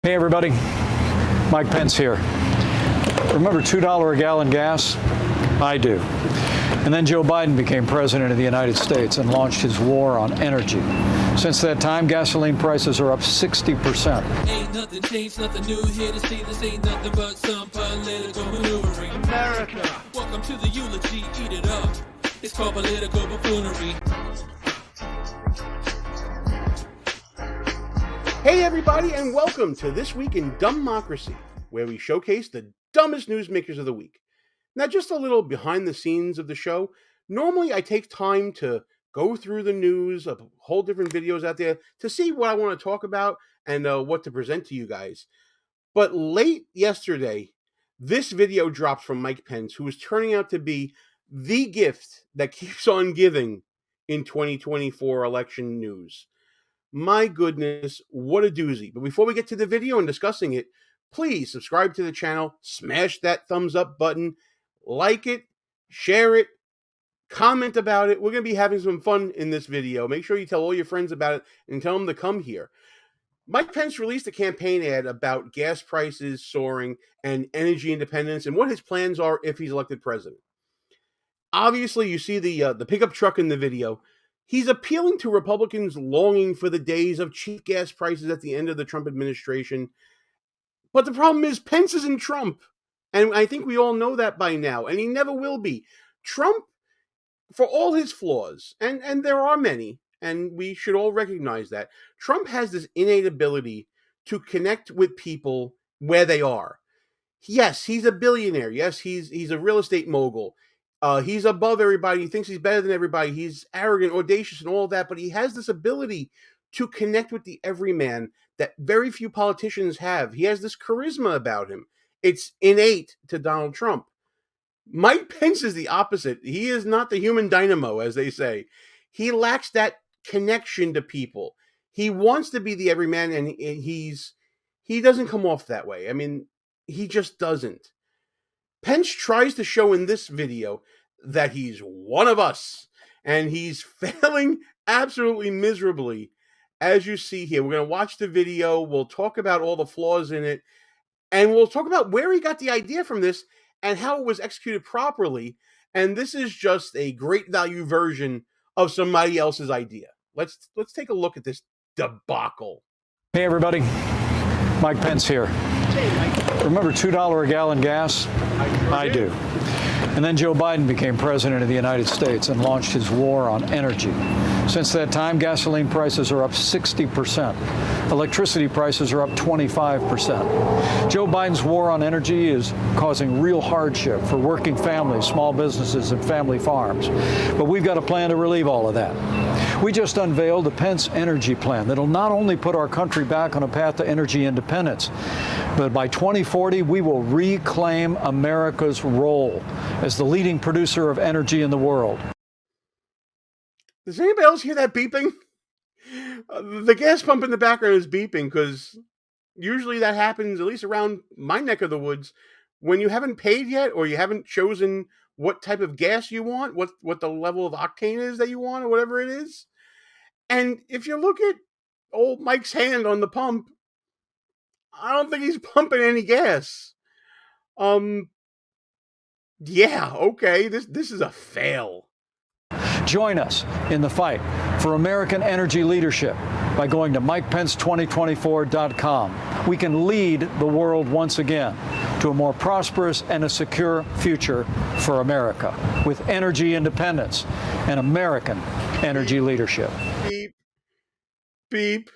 Hey everybody, Mike Pence here. Remember $2 a gallon gas? I do. And then Joe Biden became president of the United States and launched his war on energy. Since that time, gasoline prices are up 60%. Ain't nothing changed, nothing new here to see. This ain't nothing but some political maneuvering. America. Welcome to the eulogy, eat it up. It's called political buffoonery. Hey everybody, and welcome to This Week in DUMBmocracy, where we showcase the dumbest newsmakers of the week. Now, just a little behind the scenes of the show. Normally, I take time to go through the news, a whole different videos out there, to see what I want to talk about and what to present to you guys. But late yesterday, this video drops from Mike Pence, who is turning out to be the gift that keeps on giving in 2024 election news. My goodness, what a doozy. But before we get to the video and discussing it, please subscribe to the channel, smash that thumbs up button, like it, share it, comment about it. We're going to be having some fun in this video. Make sure you tell all your friends about it and tell them to come here. Mike Pence released a campaign ad about gas prices soaring and energy independence and what his plans are if he's elected president. Obviously, you see the pickup truck in the video. He's appealing to Republicans longing for the days of cheap gas prices at the end of the Trump administration. But the problem is Pence isn't Trump. And I think we all know that by now. And he never will be. Trump, for all his flaws, and there are many, and we should all recognize that, Trump has this innate ability to connect with people where they are. Yes, he's a billionaire. Yes, he's a real estate mogul. He's above everybody. He thinks he's better than everybody. He's arrogant, audacious, and all that. But he has this ability to connect with the everyman that very few politicians have. He has this charisma about him. It's innate to Donald Trump. Mike Pence is the opposite. He is not the human dynamo, as they say. He lacks that connection to people. He wants to be the everyman, and he doesn't come off that way. I mean, he just doesn't. Pence tries to show in this video that he's one of us, and he's failing absolutely miserably, as you see here. We're going to watch the video. We'll talk about all the flaws in it, and we'll talk about where he got the idea from this and how it was executed properly. And this is just a great value version of somebody else's idea. Let's take a look at this debacle. Hey everybody, Mike Pence here. Hey, Mike. Remember $2 a gallon gas? I do. And then Joe Biden became president of the United States and launched his war on energy. Since that time, gasoline prices are up 60%. Electricity prices are up 25%. Joe Biden's war on energy is causing real hardship for working families, small businesses, and family farms. But we've got a plan to relieve all of that. We just unveiled the Pence energy plan that'll not only put our country back on a path to energy independence, but by 2040, we will reclaim America's role as the leading producer of energy in the world. Does anybody else hear that beeping? The gas pump in the background is beeping because usually that happens, at least around my neck of the woods, when you haven't paid yet or you haven't chosen what type of gas you want, what the level of octane is that you want or whatever it is. And if you look at old Mike's hand on the pump, I don't think he's pumping any gas. Yeah, okay, this is a fail. Join us in the fight for American energy leadership by going to MikePence2024.com. We can lead the world once again to a more prosperous and a secure future for America with energy independence and American energy leadership. Beep. Beep.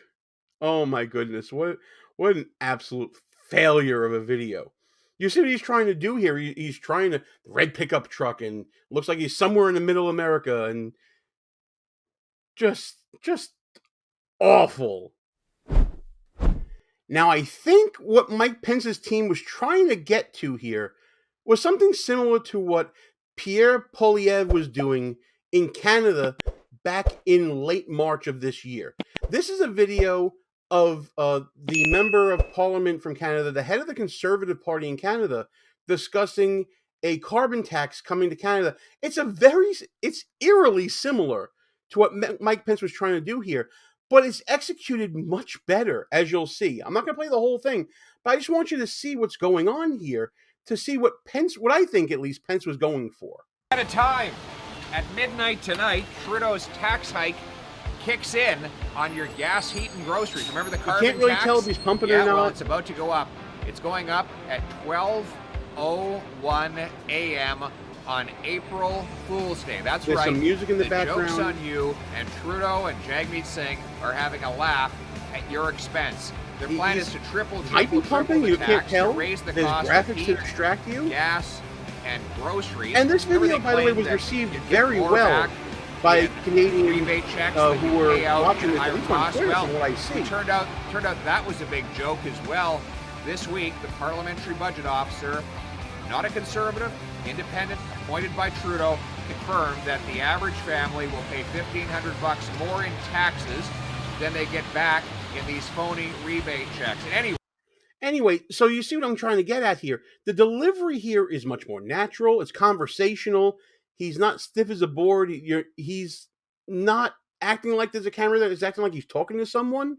Oh my goodness. What an absolute failure of a video. You see what he's trying to do here? He's trying to red pickup truck and looks like he's somewhere in the middle of America and just awful. Now, I think what Mike Pence's team was trying to get to here was something similar to what Pierre Poilievre was doing in Canada back in late March of this year. This is a video of the member of parliament from Canada, the head of the Conservative Party in Canada, discussing a carbon tax coming to Canada. It's eerily similar to what Mike Pence was trying to do here. but it's executed much better, as you'll see. I'm not going to play the whole thing, but I just want you to see what's going on here, to see what I think at least Pence was going for. At a time, at midnight tonight, Trudeau's tax hike kicks in on your gas, heat, and groceries. Remember the carbon tax? You can't really tell if he's pumping it or not. Well, it's about to go up. It's going up at 12:01 a.m. on April Fool's Day. That's There's right. Some music in the background. Joke's on you, and Trudeau and Jagmeet Singh are having a laugh at your expense. Their plan is to triple the tax to raise the cost of heat, to distract you. gas, and groceries. And this video, by the way, was received very well by Canadians who were watching this, at least on Twitter, from what I see. It turned out that was a big joke as well. This week, the parliamentary budget officer, not a conservative, independent, appointed by Trudeau, confirmed that the average family will pay $1,500 more in taxes than they get back in these phony rebate checks. Anyway, so you see what I'm trying to get at here. The delivery here is much more natural. It's conversational. He's not stiff as a board. He's not acting like there's a camera there. He's acting like he's talking to someone.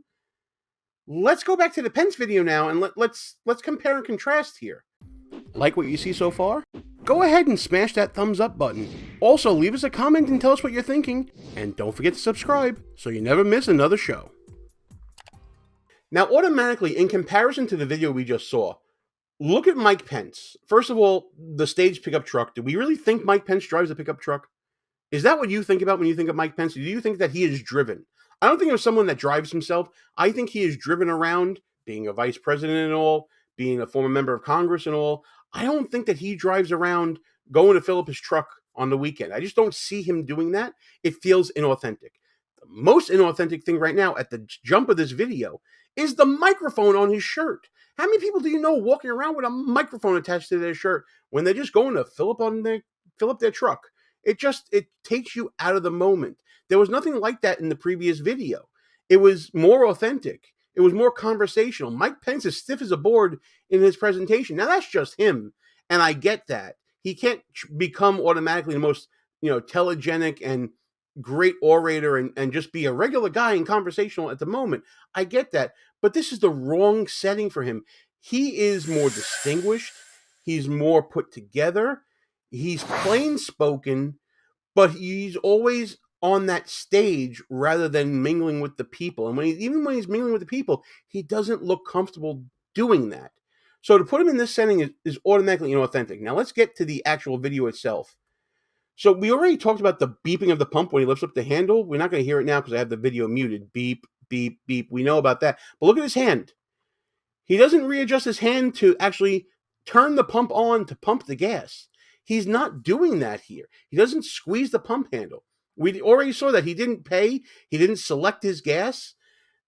Let's go back to the Pence video now, and let's compare and contrast here. Like what you see so far? Go ahead and smash that thumbs up button. Also, leave us a comment and tell us what you're thinking. And don't forget to subscribe so you never miss another show. Now, automatically, in comparison to the video we just saw, look at Mike Pence. First of all, the staged pickup truck. Do we really think Mike Pence drives a pickup truck? Is that what you think about when you think of Mike Pence? Do you think that he is driven? I don't think of someone that drives himself. I think he is driven around, being a vice president and all, being a former member of Congress and all. I don't think that he drives around going to fill up his truck on the weekend. I just don't see him doing that. It feels inauthentic. The most inauthentic thing right now at the jump of this video is the microphone on his shirt. How many people do you know walking around with a microphone attached to their shirt when they're just going to fill up their truck? It takes you out of the moment. There was nothing like that in the previous video. It was more authentic. It was more conversational. Mike Pence is stiff as a board in his presentation. Now, that's just him, and I get that. He can't become automatically the most, telegenic and great orator and just be a regular guy and conversational at the moment. I get that. But this is the wrong setting for him. He is more distinguished. He's more put together. He's plain spoken, but he's always on that stage rather than mingling with the people. And even when he's mingling with the people, he doesn't look comfortable doing that. So to put him in this setting is automatically inauthentic. Now let's get to the actual video itself. So we already talked about the beeping of the pump when he lifts up the handle. We're not going to hear it now because I have the video muted. Beep, beep, beep. We know about that. But look at his hand. He doesn't readjust his hand to actually turn the pump on to pump the gas. He's not doing that here. He doesn't squeeze the pump handle. We already saw that he didn't pay. He didn't select his gas.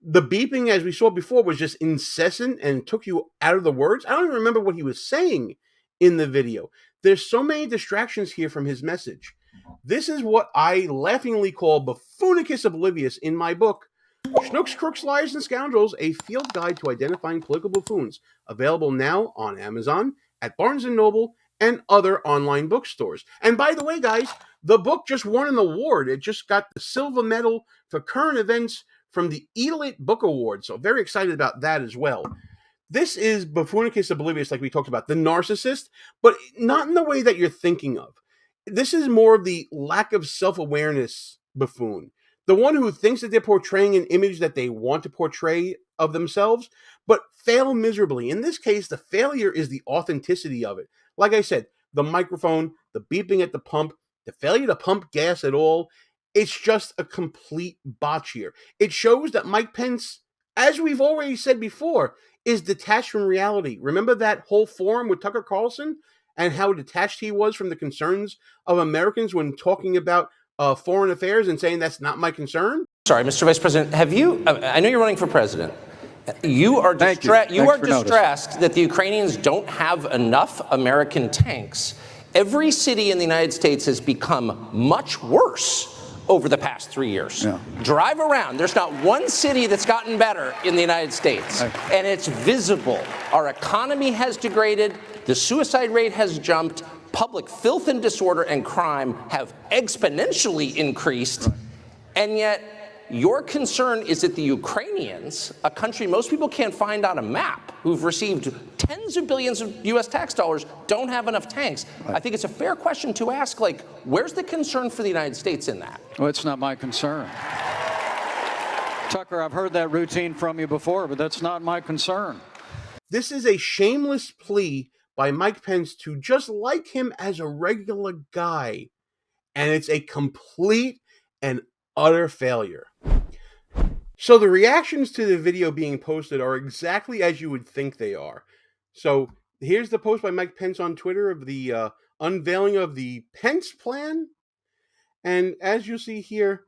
The beeping, as we saw before, was just incessant and took you out of the words. I don't even remember what he was saying in the video. There's so many distractions here from his message. This is what I laughingly call Buffoonicus Oblivious in my book, Schnooks, Crooks, Liars, and Scoundrels, a field guide to identifying political buffoons. Available now on Amazon, at Barnes & Noble, and other online bookstores. And by the way, guys, the book just won an award. It just got the silver medal for current events from the Elite Book Award. So very excited about that as well. This is Buffoonicus Oblivious, like we talked about, the narcissist, but not in the way that you're thinking of. This is more of the lack of self-awareness buffoon. The one who thinks that they're portraying an image that they want to portray of themselves, but fail miserably. In this case, the failure is the authenticity of it. Like I said, the microphone, the beeping at the pump, the failure to pump gas at all, it's just a complete botch here. It shows that Mike Pence, as we've already said before, is detached from reality. Remember that whole forum with Tucker Carlson and how detached he was from the concerns of Americans when talking about foreign affairs and saying that's not my concern? Sorry, Mr. Vice President, have you, I know you're running for president. You are distressed that the Ukrainians don't have enough American tanks. Every city in the United States has become much worse over the past 3 years. Yeah. Drive around. There's not one city that's gotten better in the United States. And it's visible. Our economy has degraded. The suicide rate has jumped. Public filth and disorder and crime have exponentially increased. And yet, Your concern is that the Ukrainians, a country most people can't find on a map, who've received tens of billions of U.S. tax dollars, don't have enough tanks. Right. I think it's a fair question to ask, like, where's the concern for the United States in that? Well, it's not my concern. Tucker, I've heard that routine from you before, but that's not my concern. This is a shameless plea by Mike Pence to just like him as a regular guy. And it's a complete and utter failure. So the reactions to the video being posted are exactly as you would think they are. So here's the post by Mike Pence on Twitter of the unveiling of the Pence plan. And as you see here,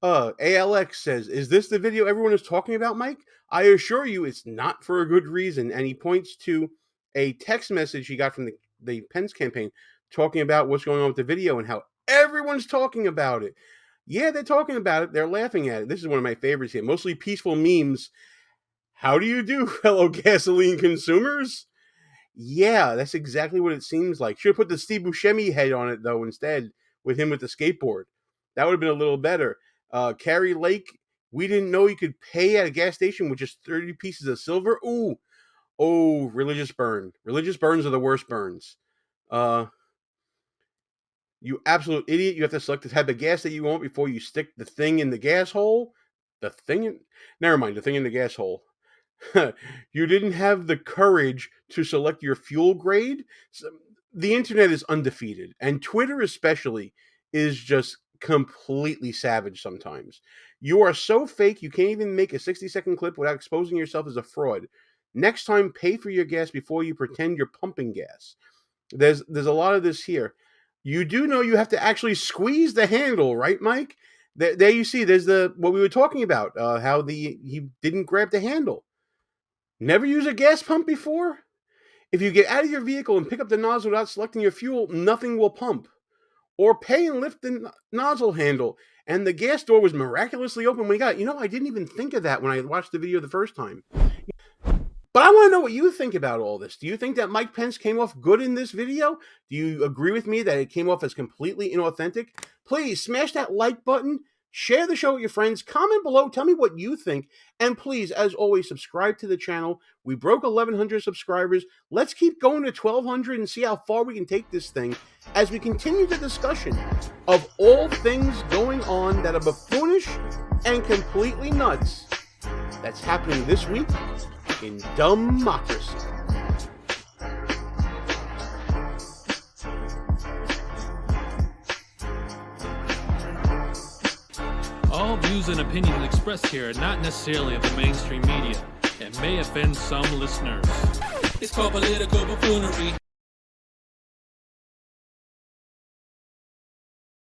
ALX says, "Is this the video everyone is talking about, Mike? I assure you it's not for a good reason." And he points to a text message he got from the Pence campaign talking about what's going on with the video and how everyone's talking about it. Yeah, they're talking about it. They're laughing at it. This is one of my favorites here. Mostly peaceful memes. How do you do, fellow gasoline consumers? Yeah, that's exactly what it seems like. Should have put the Steve Buscemi head on it, though, instead, with him with the skateboard. That would have been a little better. Carrie Lake, we didn't know you could pay at a gas station with just 30 pieces of silver. Ooh. Oh, religious burn. Religious burns are the worst burns. You absolute idiot. You have to select the type of gas that you want before you stick the thing in the gas hole. Never mind, the thing in the gas hole. You didn't have the courage to select your fuel grade. So, the internet is undefeated, and Twitter especially is just completely savage sometimes. You are so fake, you can't even make a 60-second clip without exposing yourself as a fraud. Next time, pay for your gas before you pretend you're pumping gas. There's a lot of this here. You do know you have to actually squeeze the handle, right, Mike? There you see, there's what we were talking about, how he didn't grab the handle. Never use a gas pump before? If you get out of your vehicle and pick up the nozzle without selecting your fuel, nothing will pump. Or pay and lift the nozzle handle, and the gas door was miraculously open when we got it. You know, I didn't even think of that when I watched the video the first time. But I want to know what you think about all this. Do you think that Mike Pence came off good in this video? Do you agree with me that it came off as completely inauthentic? Please smash that like button, share the show with your friends, comment below, tell me what you think, and please, as always, subscribe to the channel. We broke 1,100 subscribers. Let's keep going to 1,200 and see how far we can take this thing as we continue the discussion of all things going on that are buffoonish and completely nuts that's happening this week in DUMBmocracy. All views and opinions expressed here are not necessarily of the mainstream media and may offend some listeners. It's called political buffoonery.